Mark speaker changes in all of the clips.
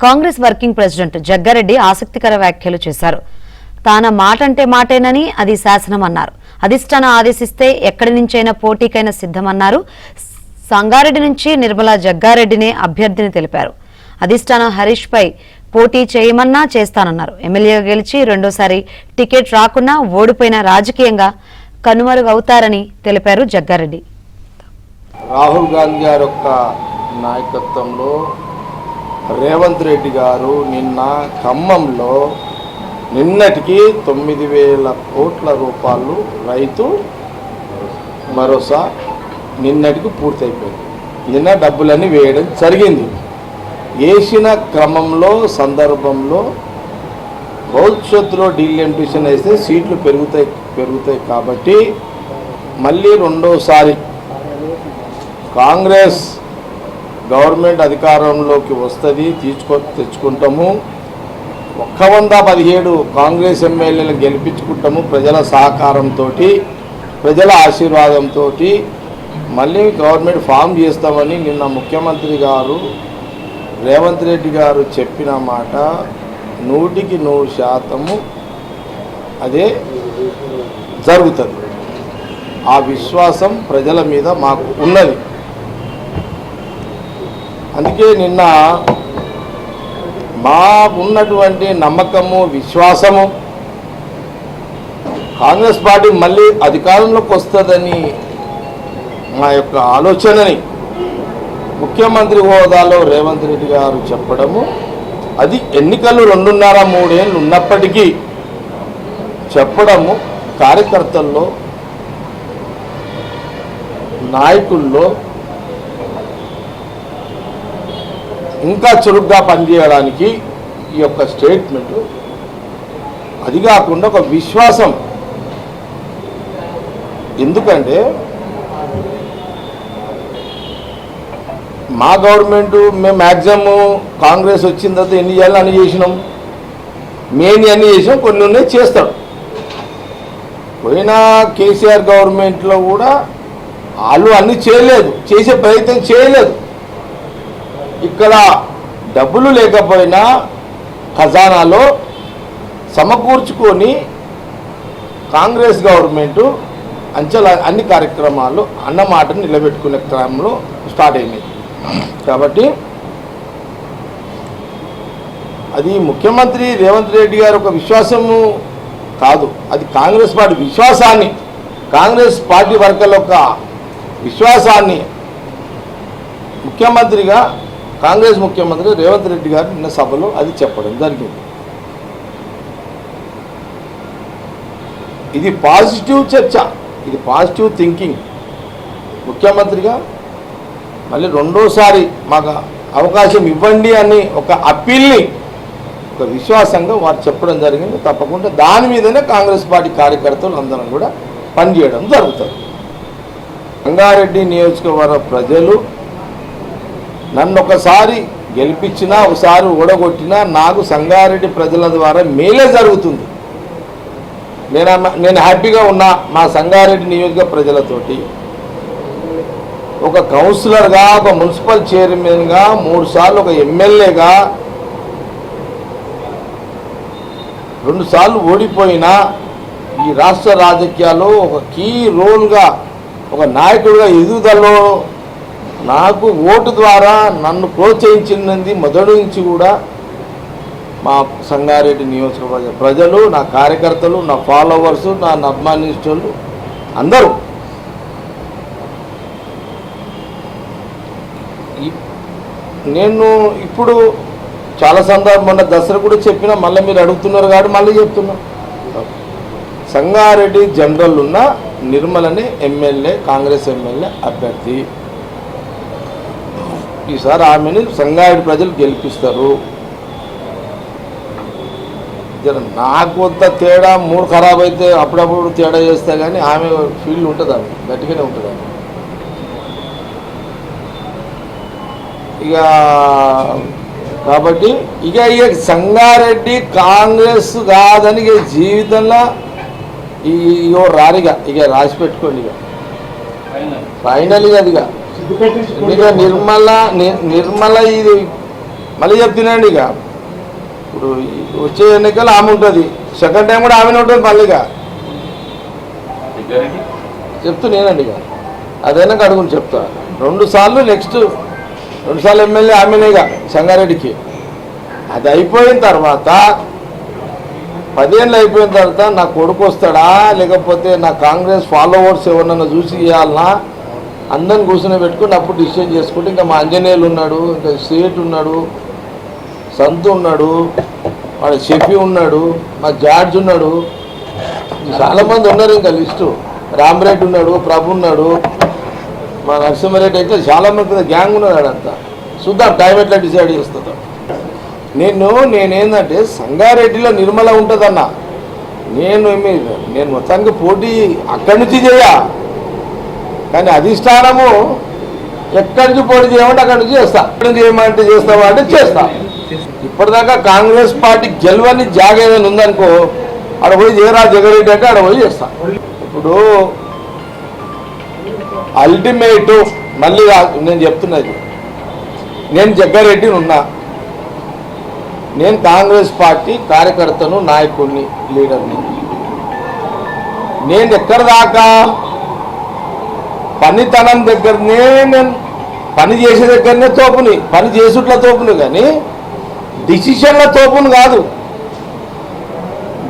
Speaker 1: Congress working president Jaggareddy ఆసక్తికర వ్యాఖ్యలు చేశారు. తాన మాట అంటే మాటేనని, అది శాసనం అన్నారు. అధిష్టానం ఆదేశిస్తే ఎక్కడి నుంచైనా పోటీకైనా సిద్ధమన్నారు. సంగారెడ్డి నుంచి నిర్మలా జగ్గారెడ్డినే అభ్యర్థిని తెలిపారు. అధిష్టానం హరీష్ పై పోటీ చేయమన్నా చేస్తానన్నారు. ఎమ్మెల్యేగా గెలిచి రెండోసారి టికెట్ రాకున్నా ఓడిపోయిన రాజకీయంగా కనుమరుగవుతారని తెలిపారు జగ్గారెడ్డి.
Speaker 2: రాహుల్ గాంధీ గారి యొక్క నాయకత్వంలో రేవంత్ రెడ్డి గారు నిన్న ఖమ్మంలో నిన్నటికి 9,000 కోట్ల రూపాయలు రైతు భరోసా నిన్నటికి పూర్తయిపోయింది. నిన్న డబ్బులన్నీ వేయడం జరిగింది. వేసిన క్రమంలో సందర్భంలో భవిష్యత్తులో డీలిమిటేషన్ వేస్తే సీట్లు పెరుగుతాయి కాబట్టి మళ్ళీ రెండోసారి కాంగ్రెస్ గవర్నమెంట్ అధికారంలోకి వస్తుంది, తెచ్చుకుంటాము. 117 కాంగ్రెస్ ఎమ్మెల్యేలు గెలిపించుకుంటాము. ప్రజల సహకారంతో, ప్రజల ఆశీర్వాదంతో మళ్ళీ గవర్నమెంట్ ఫామ్ చేస్తామని నిన్న ముఖ్యమంత్రి గారు రేవంత్ రెడ్డి గారు చెప్పిన మాట 100% అదే జరుగుతుంది. ఆ విశ్వాసం ప్రజల మీద మాకు ఉన్నది. అందుకే నిన్న మాకున్నటువంటి నమ్మకము, విశ్వాసము కాంగ్రెస్ పార్టీ మళ్ళీ అధికారంలోకి వస్తుందని మా యొక్క ఆలోచనని ముఖ్యమంత్రి హోదాలో రేవంత్ రెడ్డి గారు చెప్పడము, అది ఎన్నికలు 2.5-3 ఏళ్ళు ఉన్నప్పటికీ చెప్పడము కార్యకర్తల్లో, నాయకుల్లో ఇంకా చురుగ్గా పనిచేయడానికి ఈ యొక్క స్టేట్మెంట్. అది కాకుండా ఒక విశ్వాసం. ఎందుకంటే మా గవర్నమెంట్ మేము మ్యాక్సిమం కాంగ్రెస్ వచ్చిన తర్వాత ఎన్ని చేయాలో అన్ని చేసినాం. మెయిన్ అన్నీ చేసినాం, కొన్ని ఉన్నాయి చేస్తాడు. పోయిన కేసీఆర్ గవర్నమెంట్లో కూడా వాళ్ళు అన్నీ చేయలేదు, చేసే ప్రయత్నం చేయలేదు. ఇక్కడ డబ్బులు లేకపోయినా ఖజానాలో సమకూర్చుకొని కాంగ్రెస్ గవర్నమెంటు అన్ని కార్యక్రమాలు అన్నమాటను నిలబెట్టుకునే క్రమంలో స్టార్ట్ అయినాయి. కాబట్టి అది ముఖ్యమంత్రి రేవంత్ రెడ్డి గారు ఒక విశ్వాసము కాదు, అది కాంగ్రెస్ పార్టీ విశ్వాసాన్ని, కాంగ్రెస్ పార్టీ వర్గాల యొక్క విశ్వాసాన్ని ముఖ్యమంత్రిగా కాంగ్రెస్ ముఖ్యమంత్రి రేవంత్ రెడ్డి గారు నిన్న సభలో అది చెప్పడం జరిగింది. ఇది పాజిటివ్ చర్చ, ఇది పాజిటివ్ థింకింగ్. ముఖ్యమంత్రిగా మళ్ళీ రెండోసారి మాకు అవకాశం ఇవ్వండి అని ఒక అప్పీల్ని ఒక విశ్వాసంగా వారు చెప్పడం జరిగింది. తప్పకుండా దాని మీదనే కాంగ్రెస్ పార్టీ కార్యకర్తలు అందరం కూడా పనిచేయడం జరుగుతుంది. సంగారెడ్డి నియోజకవర్గ ప్రజలు నన్ను ఒకసారి గెలిపించినా, ఒకసారి ఓడగొట్టినా నాకు సంగారెడ్డి ప్రజల ద్వారా మేలే జరుగుతుంది. నేను హ్యాపీగా ఉన్నా మా సంగారెడ్డి నియోజక ప్రజలతోటి. ఒక కౌన్సిలర్గా, ఒక మున్సిపల్ చైర్మన్గా, 3 సార్లు ఒక ఎమ్మెల్యేగా, 2 సార్లు ఓడిపోయినా ఈ రాష్ట్ర రాజకీయాల్లో ఒక కీ రోల్గా, ఒక నాయకుడిగా ఎదుగుదలలో నాకు ఓటు ద్వారా నన్ను ప్రోత్సహించినది మొదటి నుంచి కూడా మా సంగారెడ్డి నియోజకవర్గ ప్రజలు, నా కార్యకర్తలు, నా ఫాలోవర్సు, నా అభిమానిస్తులు అందరూ. నేను ఇప్పుడు చాలా సందర్భం మొన్న దసరా కూడా చెప్పినా, మళ్ళీ మీరు అడుగుతున్నారు కాబట్టి మళ్ళీ చెప్తున్నా. సంగారెడ్డి జనరల్ ఉన్న నిర్మలని ఎమ్మెల్యే, కాంగ్రెస్ ఎమ్మెల్యే అభ్యర్థి. ఈసారి ఆమెని సంగారెడ్డి ప్రజలు గెలిపిస్తారు. నాకు కొంత తేడా, మూడు ఖరాబ్ అయితే అప్పుడప్పుడు తేడా చేస్తే కానీ ఆమె ఫీల్డ్ ఉంటుంది, ఆమె గట్టిగానే ఉంటుంది. ఆమె ఇక కాబట్టి ఇక సంగారెడ్డి కాంగ్రెస్ కాదని ఇక జీవితంలో రారిగా ఇక రాసి పెట్టుకోండి. ఇక ఫైనల్ ఇక అది ఇక నిర్మల ఇది మళ్ళీ చెప్తున్నాండి ఇక ఇప్పుడు వచ్చే ఎన్నికలు ఆమె ఉంటుంది, సెకండ్ టైం కూడా ఆమెనే ఉంటుంది మళ్ళీగా చెప్తున్నానండి ఇక అదైనా అడుగుని చెప్తా 2 సార్లు నెక్స్ట్ 2 సార్లు ఎమ్మెల్యే ఆమెనేగా సంగారెడ్డికి. అది అయిపోయిన తర్వాత 10 ఏళ్ళు అయిపోయిన తర్వాత నా కొడుకు వస్తాడా లేకపోతే నా కాంగ్రెస్ ఫాలోవర్స్ ఎవరన్నా చూసి ఇవ్వాలన్నా అందరిని కూర్చొని పెట్టుకుని అప్పుడు డిసిషన్ చేసుకుంటే ఇంకా మా ఆంజనేయులు ఉన్నాడు, ఇంకా సేట్ ఉన్నాడు, సంతు ఉన్నాడు, వాడు షెఫీ ఉన్నాడు, మా జార్జ్ ఉన్నాడు, చాలామంది ఉన్నారు ఇంకా లిస్టు. రామరెడ్డి ఉన్నాడు, ప్రభు ఉన్నాడు, మా నరసింహారెడ్డి అయితే చాలామంది గ్యాంగ్ ఉన్నాడు. అడంతా చూద్దాం టైం ఎట్లా డిసైడ్ చేస్తుందో. నేనేందంటే సంగారెడ్డిలో నిర్మల ఉంటుందన్న నేను మొత్తానికి పోటీ అక్కడి నుంచి చేయా, కానీ అధిష్టానము ఎక్కడి నుంచి పోటీ చేయమంటే అక్కడి నుంచి చేస్తా. ఎక్కడి నుంచి చేయమంటే చేస్తావా అంటే చేస్తా. ఇప్పటిదాకా కాంగ్రెస్ పార్టీ గెలవని జాగ ఏదైనా ఉందనుకో ఆడ పోయి చేయరా జగరెడ్డి అంటే ఆడ పోయి చేస్తా. ఇప్పుడు అల్టిమేట్ మళ్ళీ నేను చెప్తున్నది, నేను జగ్గారెడ్డిని ఉన్నా, నేను కాంగ్రెస్ పార్టీ కార్యకర్తను, నాయకుడిని, లీడర్ని. నేను ఎక్కడ దాకా పనితనం దగ్గరనే, నేను పని చేసే దగ్గరనే తోపుని, పని చేసుట్ల తోపుని, కానీ డిసిషన్ల తోపును కాదు.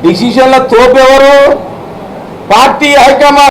Speaker 2: డిసిషన్ల తోపు ఎవరు? Party high command.